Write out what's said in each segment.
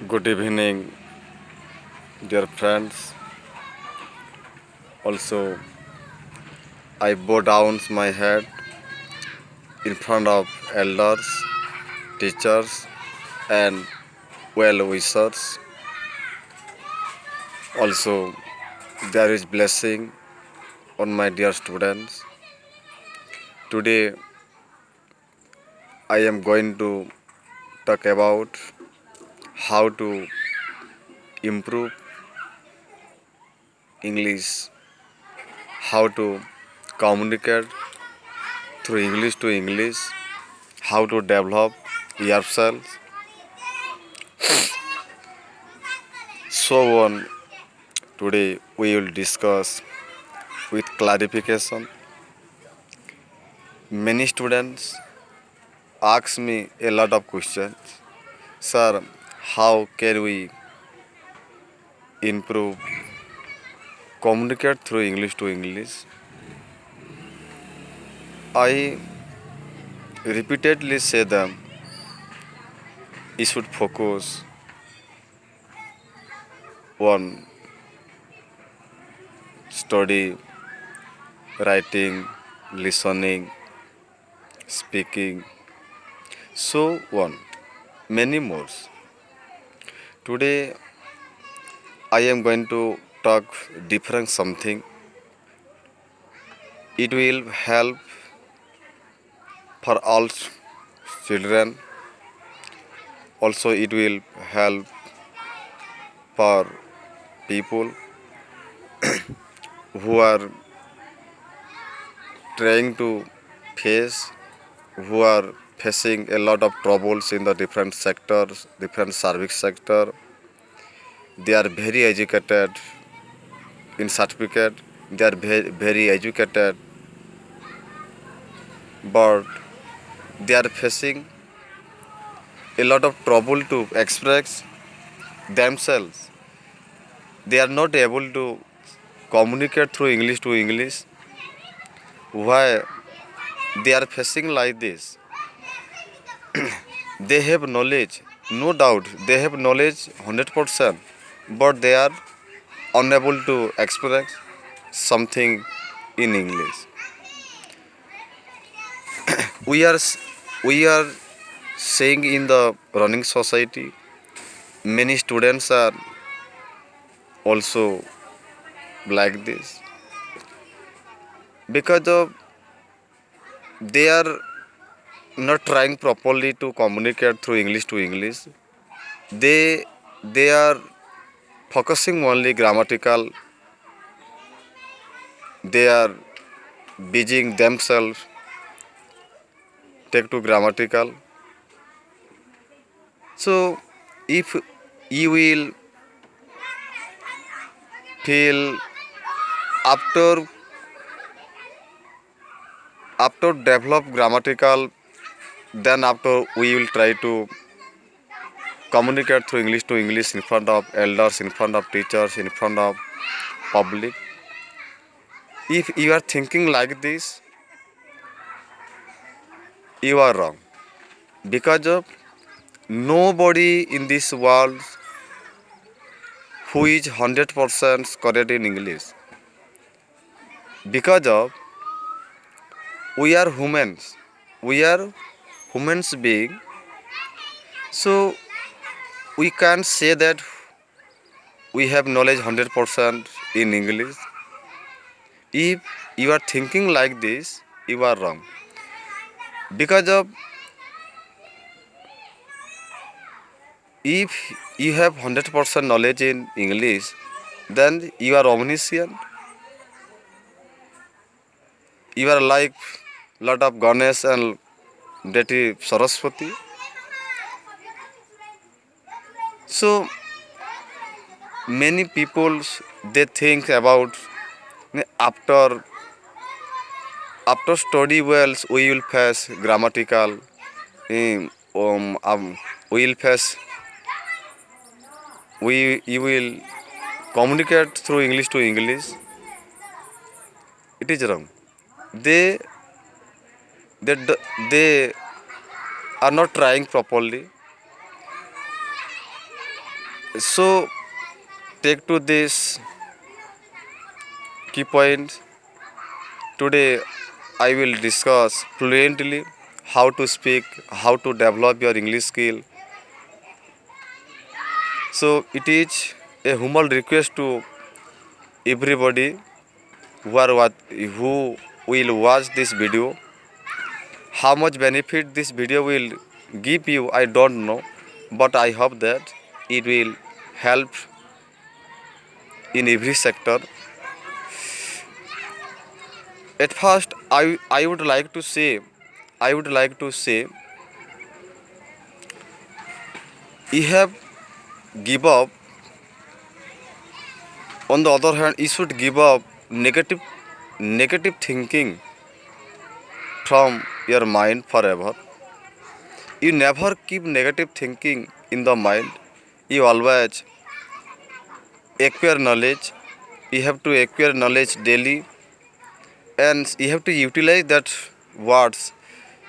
Good evening, dear friends. Also, I bow down my head in front of elders, teachers, and well wishers. Also, there is blessing on my dear students. Today, I am going to talk about how to improve English, how to communicate through English to English, how to develop yourself, so on. Today, we will discuss with clarification. Many students ask me a lot of questions. Sir, how can we improve communicate through English to English? I repeatedly say them you should focus on study, writing, listening, speaking, so on. Many more. Today I am going to talk different something. It will help for all children. Also, it will help for people who are trying to face, who are facing a lot of troubles in the different sectors, different service sector. They are very educated in certificate. They are very educated, but they are facing a lot of trouble to express themselves. They are not able to communicate through English to English. Why they are facing like this? They have knowledge, no doubt. They have knowledge 100%, but they are unable to express something in English. We are we are seeing in the running society, many students are also like this because of they are not trying properly to communicate through English to English. They are focusing only grammatical. They are busying themselves take to grammatical. So if you will feel after develop grammatical, then after we will try to communicate through English to English in front of elders, in front of teachers, in front of public. If you are thinking like this, you are wrong. Because of nobody in this world who is 100% correct in English. Because of we are humans. We are humans being. So we can't say that we have knowledge 100% in English. If you are thinking like this, you are wrong. Because of if you have 100% knowledge in English, then you are omniscient. You are like lot of Ganesh and deity Saraswati. So many people they think about after study wells we will face grammatical we will face we you will communicate through English to English. It is wrong. They they are not trying properly. So take to this key point. Today I will discuss fluently how to speak, how to develop your English skill. So it is a humble request to everybody who will watch this video. How much benefit this video will give you, I don't know, but I hope that it will help in every sector. At first, I would like to say, you have give up. On the other hand, you should give up negative thinking from your mind forever. You never keep negative thinking in the mind. You always acquire knowledge. You have to acquire knowledge daily, and you have to utilize that words.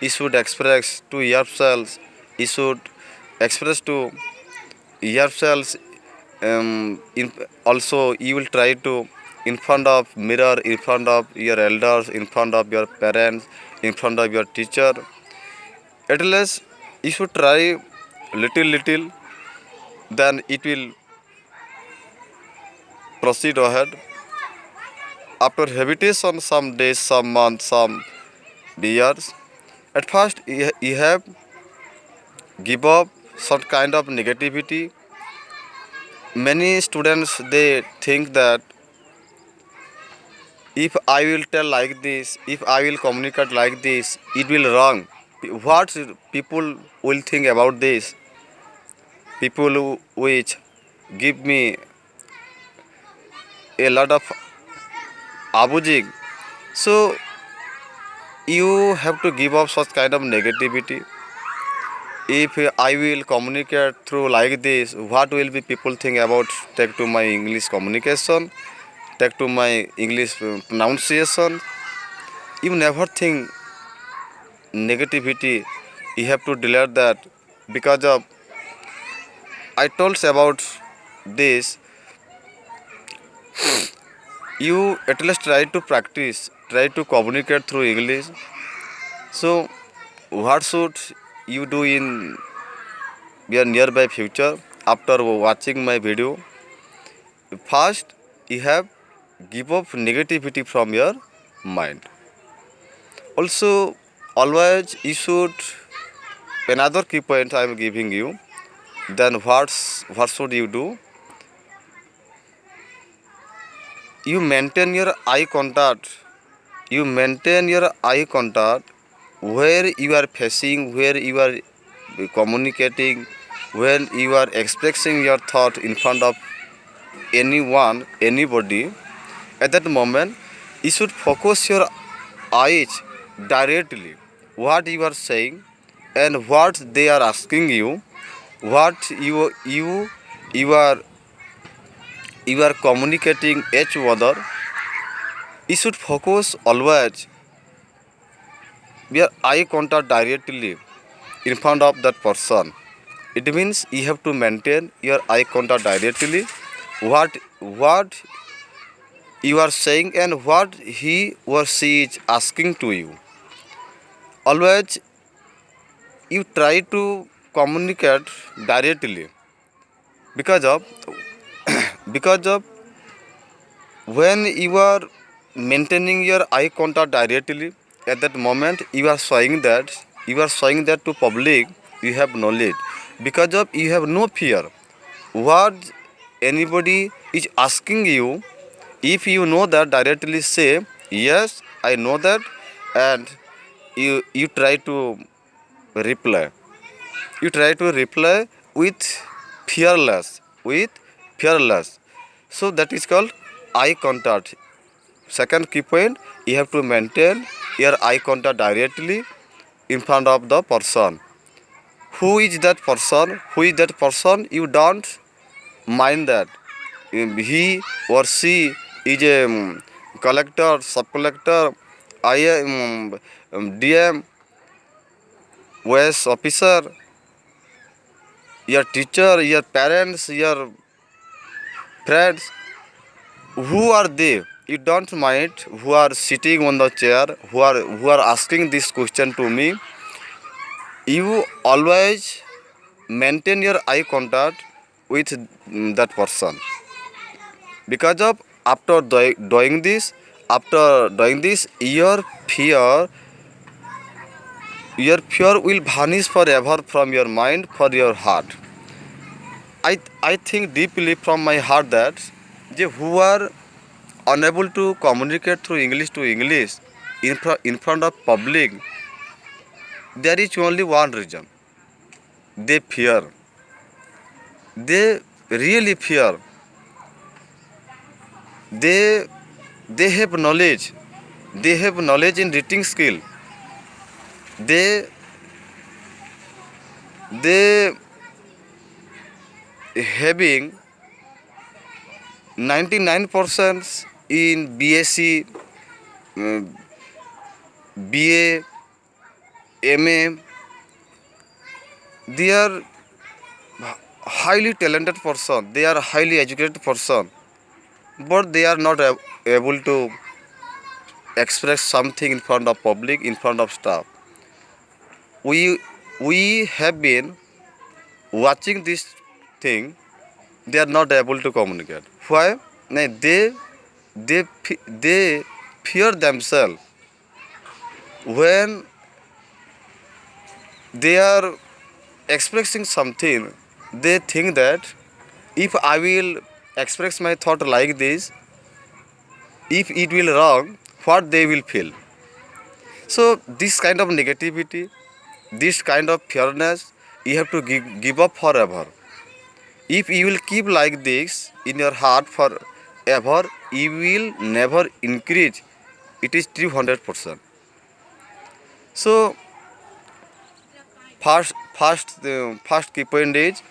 You should express to yourselves. You should express to yourselves. Also, you will try to in front of mirror, in front of your elders, in front of your parents, in front of your teacher. At least you should try little, then it will proceed ahead. After habitation, some days, some months, some years, at first you have give up some kind of negativity. Many students they think that if I will tell like this, if I will communicate like this, it will wrong. What people will think about this? People which give me a lot of abusing. So you have to give up such kind of negativity. If I will communicate through like this, what will be people think about take to my English communication, take to my English pronunciation. You never think negativity. You have to delete that because of I told about this. You at least try to practice, try to communicate through English. So what should you do in your nearby future after watching my video? First, you have give up negativity from your mind. Also, always you should another key point I am giving you. Then what should you do? You maintain your eye contact. You maintain your eye contact where you are facing, where you are communicating, when you are expressing your thought in front of anyone, anybody. At that moment, you should focus your eyes directly what you are saying and what they are asking you, what you are communicating each other. You should focus always your eye contact directly in front of that person. It means you have to maintain your eye contact directly what you are saying and what he or she is asking to you. Always you try to communicate directly because of because of when you are maintaining your eye contact directly at that moment you are showing that to public you have knowledge because of you have no fear what anybody is asking you. If you know that, directly say yes I know that, and you try to reply. You try to reply with fearless. So that is called eye contact. Second key point, you have to maintain your eye contact directly in front of the person. Who is that person? Who is that person? You don't mind that. He or she is a collector, sub-collector, DM, OS officer. your teacher, your parents, your friends, who are they? You don't mind who are sitting on the chair, who are asking this question to me. You always maintain your eye contact with that person, because of after doing this your fear will vanish forever from your mind, for your heart. I think deeply from my heart that who are unable to communicate through English to English in front of public, there is only one reason: they fear. They really fear. They they have knowledge. They have knowledge in reading skill. They having 99% in BSc, BA, MA. They are highly talented person. They are highly educated person, but they are not able to express something in front of public, in front of staff. We have been watching this thing. They are not able to communicate. Why? No, they fear themselves when they are expressing something. They think that if I will express my thought like this, if it will wrong, what they will feel. So this kind of negativity, this kind of fearness, you have to give up forever. If you will keep like this in your heart forever, you will never increase. It is 300%. So first key point is,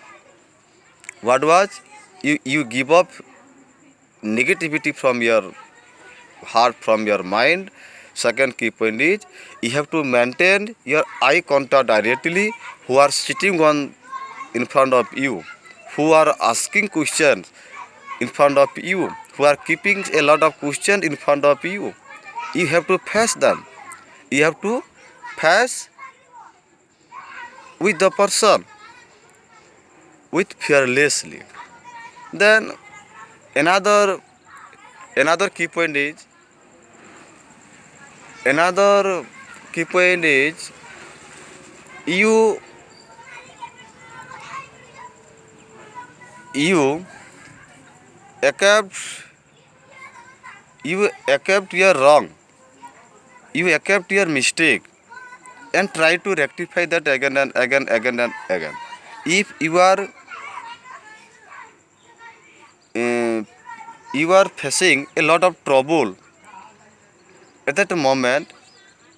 what was, you give up negativity from your heart, from your mind. Second key point is, you have to maintain your eye contact directly who are sitting on in front of you, who are asking questions in front of you, who are keeping a lot of questions in front of you. You have to face them. You have to face with the person with fearlessly. Then another another key point is another key point is you you accept you accept your wrong, you accept your mistake, and try to rectify that again and again, again. If uh, you are facing a lot of trouble at that moment,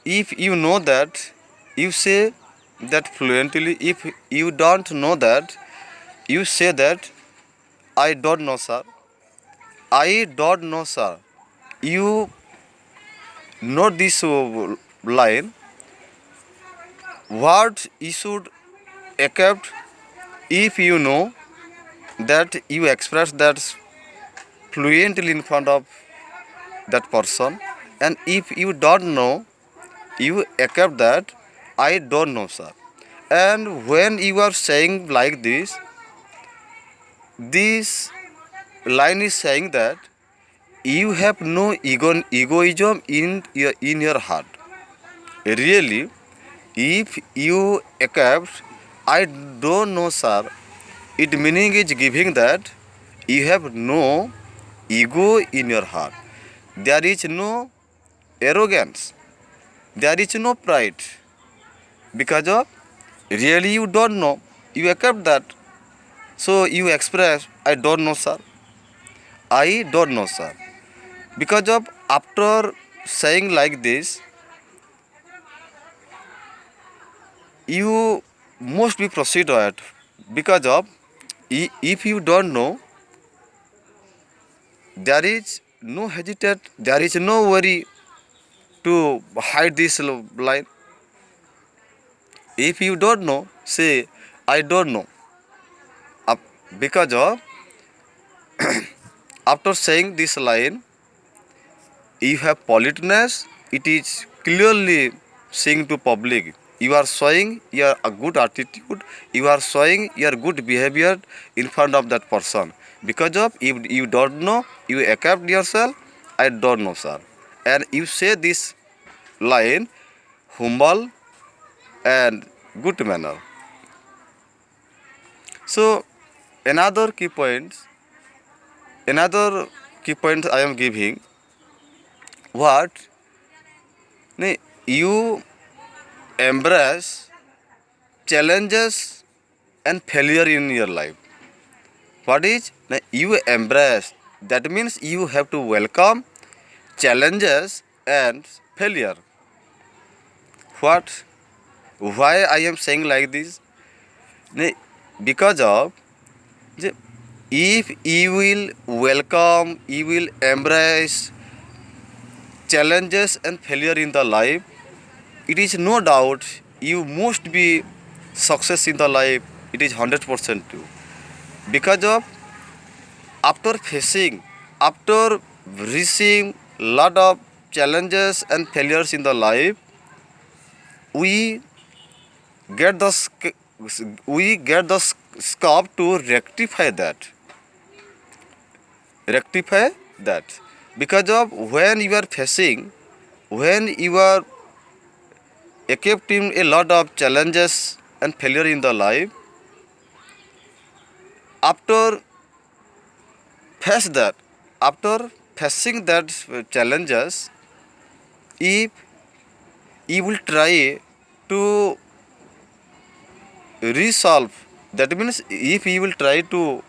if you know that, you say that fluently. If you don't know that, you say that, I don't know, sir. I don't know, sir. You know this line. What you should accept, if you know that you express that fluently in front of that person, and if you don't know, you accept that, I don't know, sir. And when you are saying like this line is saying that you have no egoism in your heart. Really, if you accept, I don't know, sir, it meaning is giving that you have no ego in your heart. There is no arrogance. There is no pride. Because of really you don't know, you accept that. So you express, I don't know, sir. I don't know, sir. Because of after saying like this, you must be proceeded. Because of if you don't know, there is no hesitate, there is no worry to hide this line. If you don't know, say, I don't know. because of after saying this line, you have politeness. It is clearly saying to public, you are showing your a good attitude, you are showing your good behavior in front of that person. Because of if you don't know, you accept yourself, I don't know, sir. And you say this line, humble and good manner. So another key point, another key point I am giving, what you embrace challenges and failure in your life. What is you embrace? That means you have to welcome challenges and failure. What? Why I am saying like this? Because of if you will welcome, you will embrace challenges and failure in the life, it is no doubt you must be success in the life. It is 100% true. Because of after facing, after receiving lot of challenges and failures in the life, we get the scope to rectify that. Because of when you are facing, when you are equipped in a lot of challenges and failure in the life, after face that, after facing that challenges, if you will try to resolve, that means if you will try to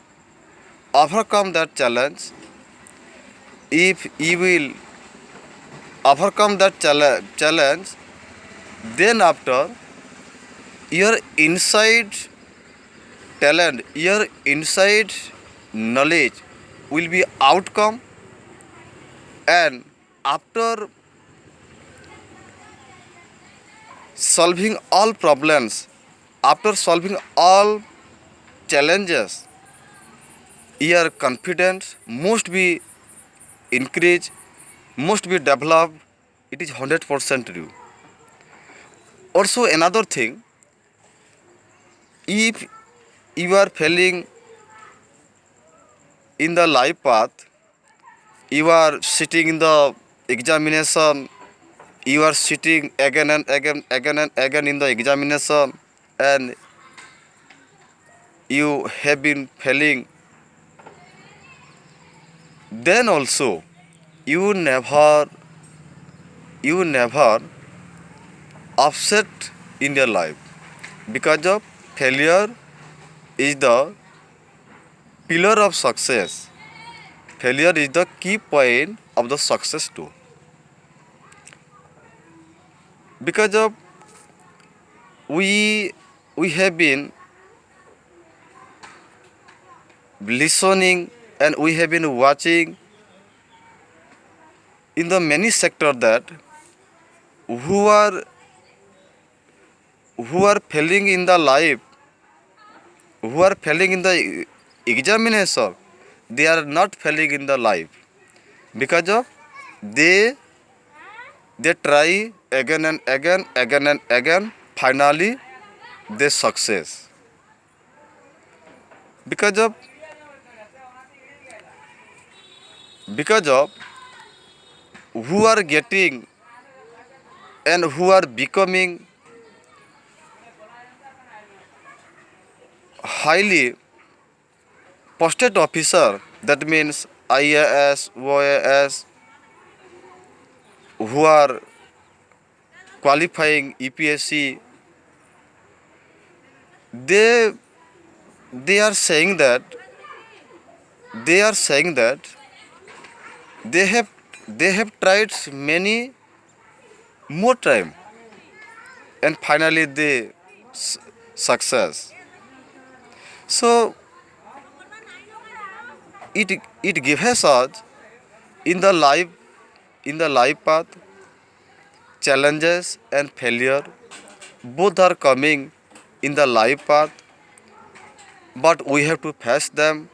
overcome that challenge, if you will overcome that challenge, then after your inside talent, your inside knowledge will be outcome, and after solving all problems, after solving all challenges, your confidence must be increased, must be developed. It is 100% true. Also another thing, if you are failing in the life path, you are sitting in the examination, you are sitting again and again, again and again in the examination, and you have been failing, then also you never upset in your life. Because of failure is the pillar of success. Failure is the key point of the success too. Because of we have been listening and we have been watching in the many sectors that who are failing in the life, who are failing in the examination, they are not failing in the life. Because of they try again and again, again and again, finally they success. Because of who are getting and who are becoming highly posted officer, that means IAS, OAS, who are qualifying EPSC, they are saying that they have tried many more time and finally they success. So it gives us in the life path, challenges and failure both are coming in the life path. but we have to face them.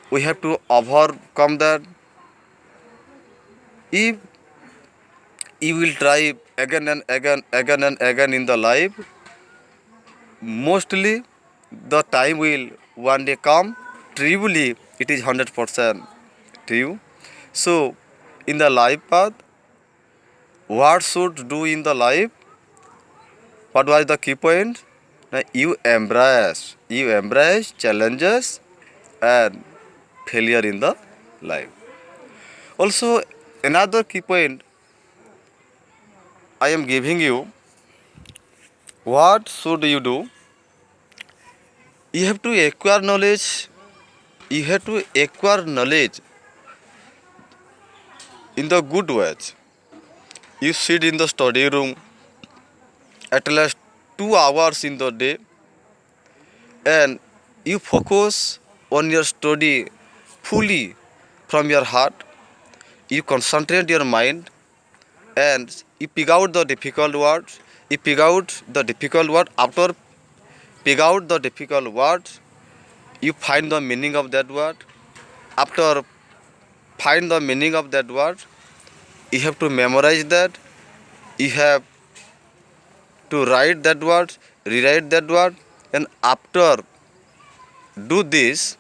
We have to overcome that. If you will try again and again, again and again in the life, mostly the time will one day come. Truly, it is 100% true. So, in the life path, what should do in the life? What was the key point? Now, you embrace challenges and failure in the life. Also, another key point I am giving you, what should you do? You have to acquire knowledge. You have to acquire knowledge in the good ways. You sit in the study room at least 2 hours in the day and you focus on your study fully from your heart. You concentrate your mind and you pick out the difficult words. You pick out the difficult word. After pick out the difficult words, you find the meaning of that word. After find the meaning of that word, you have to memorize that. You have to write that word, rewrite that word, and after do this,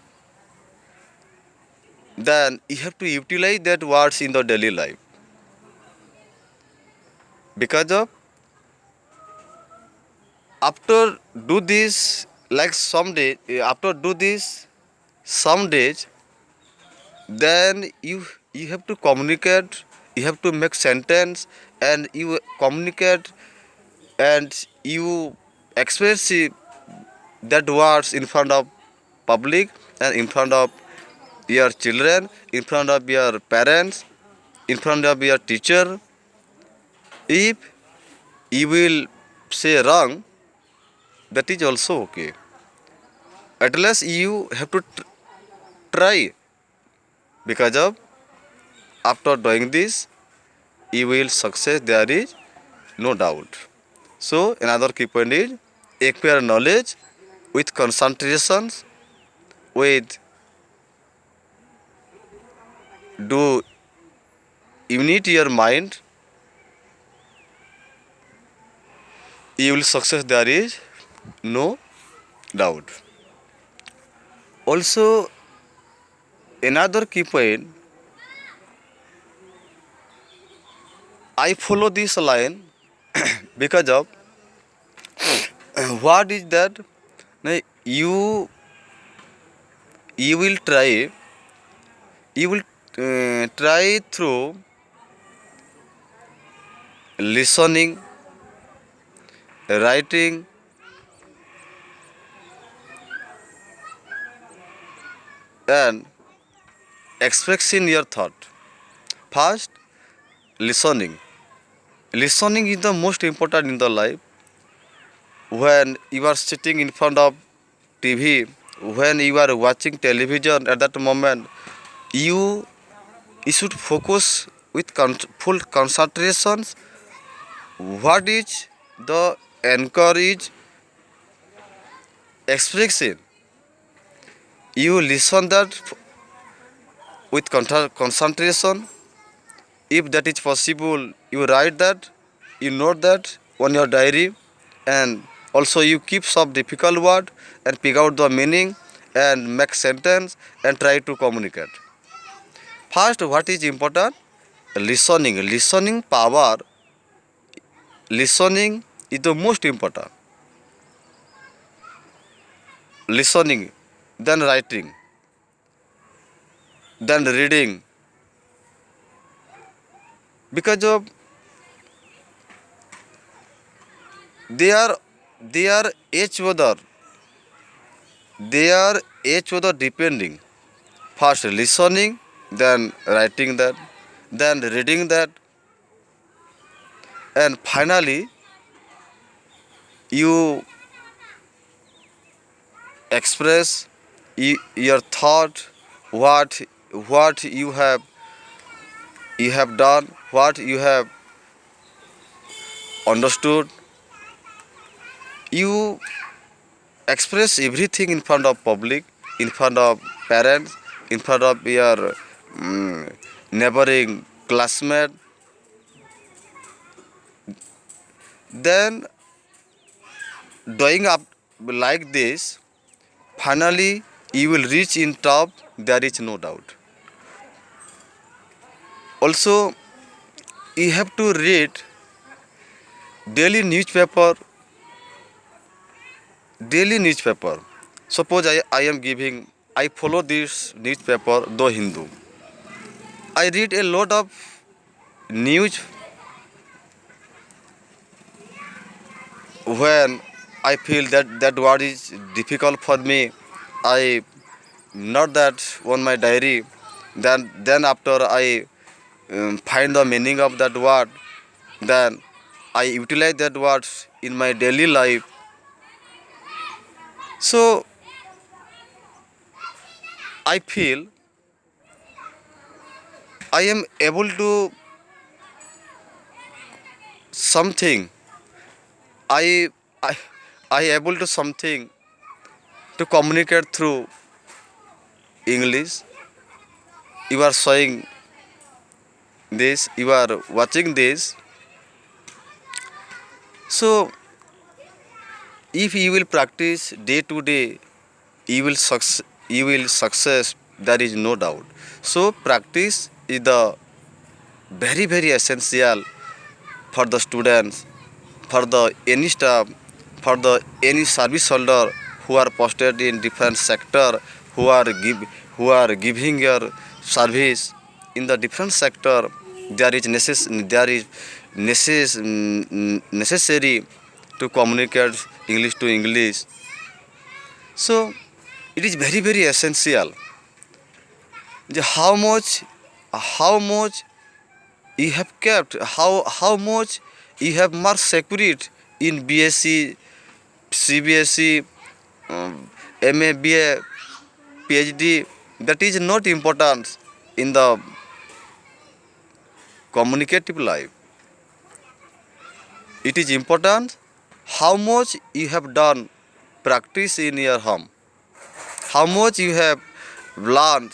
then you have to utilize that words in the daily life. Because of after do this like someday, after do this some days, then you have to communicate, you have to make sentence, and you communicate and you express that words in front of public and in front of your children, in front of your parents, in front of your teacher. If you will say wrong, that is also okay. At least you have to try, because of after doing this, you will success. There is no doubt. So another key point is acquire knowledge with concentrations, with do unite your mind. You will success. There is no doubt. Also, another key point, I follow this line because of what is that? Now, you will try, you will try through listening, writing, and expressing your thought. First, listening. Listening is the most important in the life. When you are sitting in front of TV, when you are watching television, at that moment, you you should focus with full concentration. What is the anchor is expressing. You listen that with concentration. If that is possible, you write that, you note that on your diary, and also you keep some difficult word and pick out the meaning and make sentence and try to communicate. First, what is important? Listening. Listening power. Listening is the most important. Listening, then writing, then reading. Because of they are each other. They are each other depending. First listening, then writing that, then reading that, and finally you express your thought, what what you have done, what you have understood. You express everything in front of public, in front of parents, in front of your neighboring classmate, then doing up like this, finally you will reach in top, there is no doubt. Also, you have to read daily newspaper, daily newspaper. Suppose I follow this newspaper, The Hindu. I read a lot of news when I feel that word is difficult for me. I not that on my diary. Then after I find the meaning of that word, then I utilize that words in my daily life. So I feel I am able to something. I I I able to something to communicate through English. You are showing this, you are watching this. So if you will practice day to day, you will success, there is no doubt. So practice is the very essential for the students, for the any staff, for the any service holder who are posted in different sector, who are giving your service in the different sector. There is necessary to communicate English to English. So it is very essential. How much you have kept, how much you have marked separate in BSc, CBSc, MA, BA, PhD. That is not important in the communicative life. It is important how much you have done practice in your home, how much you have learned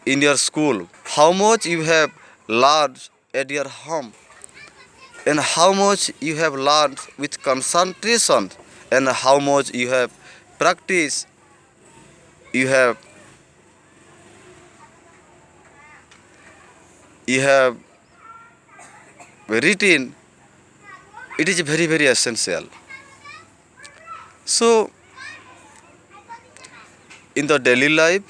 in your school, how much you have learned at your home, and how much you have learned with concentration, and how much you have practiced, you have you have written. It is very essential. So in the daily life,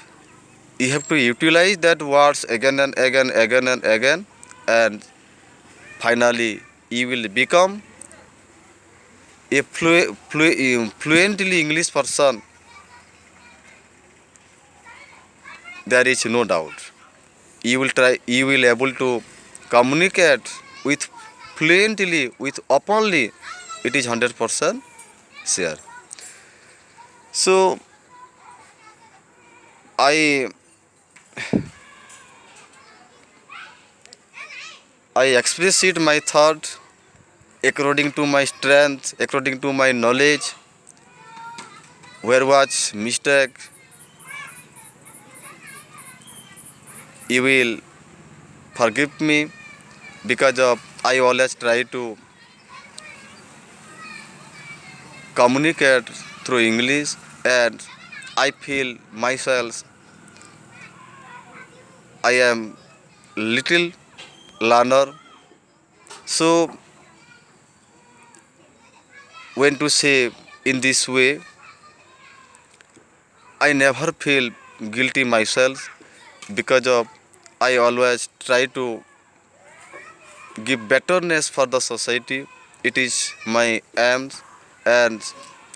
you have to utilize that words again and again, and finally you will become a fluently English person. There is no doubt. You will able to communicate with fluently, with openly. It is 100% sure. So I express it my thought according to my strength, according to my knowledge. Where was mistake, you will forgive me, because of I always try to communicate through English, and I feel myself I am little learner. So when to say in this way, I never feel guilty myself, because of I always try to give betterness for the society. It is my aims, and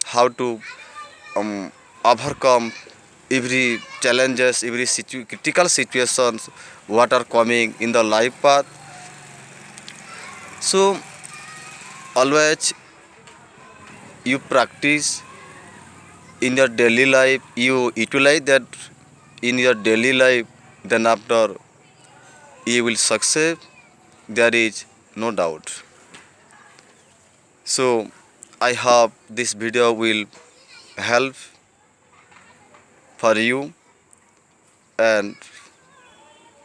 how to overcome every challenges, every critical situations what are coming in the life path. So always you practice in your daily life, you utilize that in your daily life, then after you will succeed. There is no doubt. So I hope this video will help for you, and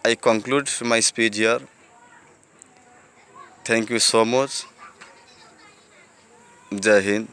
I conclude my speech here. Thank you so much. Jai Hind.